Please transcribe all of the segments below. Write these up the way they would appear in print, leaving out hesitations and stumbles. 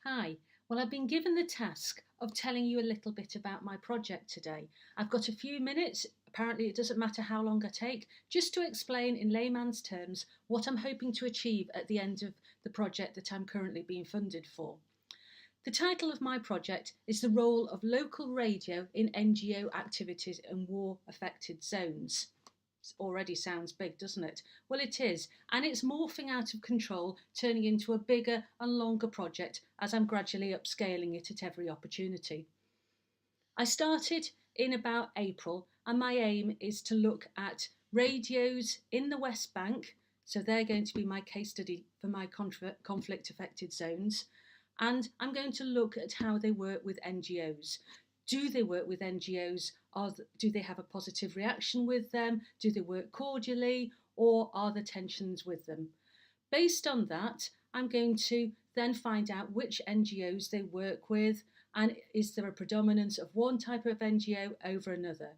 Hi. Well, I've been given the task of telling you a little bit about my project today. I've got a few minutes, apparently it doesn't matter how long I take, just to explain in layman's terms what I'm hoping to achieve at the end of the project that I'm currently being funded for. The title of my project is The Role of Local Radio in NGO Activities in War Affected Zones. It already sounds big, doesn't it? Well, it is, and it's morphing out of control, turning into a bigger and longer project as I'm gradually upscaling it at every opportunity. I started in about April, and my aim is to look at radios in the West Bank, so they're going to be my case study for my conflict affected zones, and I'm going to look at how they work with NGOs. Do they work with NGOs? Do they have a positive reaction with them? Do they work cordially? Or are there tensions with them? Based on that, I'm going to then find out which NGOs they work with and is there a predominance of one type of NGO over another.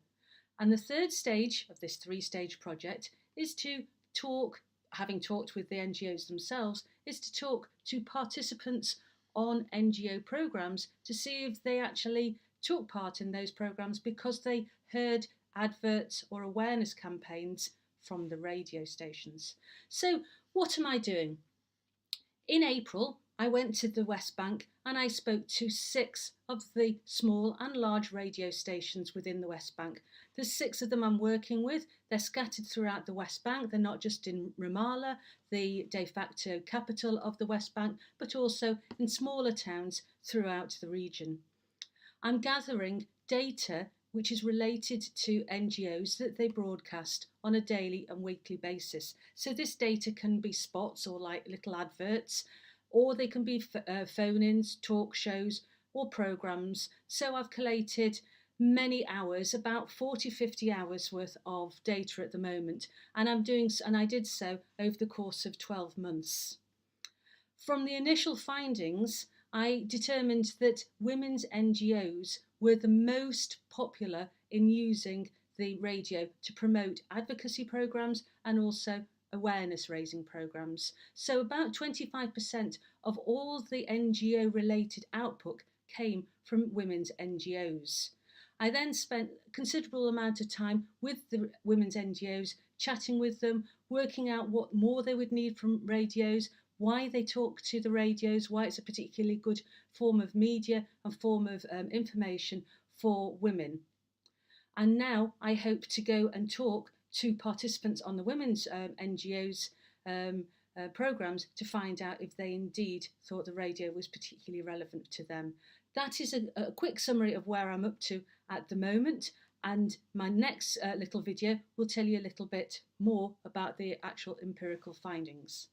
And the third stage of this three-stage project is to talk, having talked with the NGOs themselves, is to talk to participants on NGO programs to see if they actually took part in those programs because they heard adverts or awareness campaigns from the radio stations. So, what am I doing? In April, I went to the West Bank and I spoke to 6 of the small and large radio stations within the West Bank. There's 6 of them I'm working with. They're scattered throughout the West Bank. They're not just in Ramallah, the de facto capital of the West Bank, but also in smaller towns throughout the region. I'm gathering data which is related to NGOs that they broadcast on a daily and weekly basis. So this data can be spots or like little adverts, or they can be phone-ins, talk shows, or programs. So I've collated many hours, about 40, 50 hours worth of data at the moment, and I did so over the course of 12 months. From the initial findings, I determined that women's NGOs were the most popular in using the radio to promote advocacy programs and also awareness raising programs. So about 25% of all the NGO related output came from women's NGOs. I then spent a considerable amount of time with the women's NGOs, chatting with them, working out what more they would need from radios, why they talk to the radios, why it's a particularly good form of media and form of information for women. And now I hope to go and talk to participants on the women's NGOs programs to find out if they indeed thought the radio was particularly relevant to them. That is a quick summary of where I'm up to at the moment, and my next little video will tell you a little bit more about the actual empirical findings.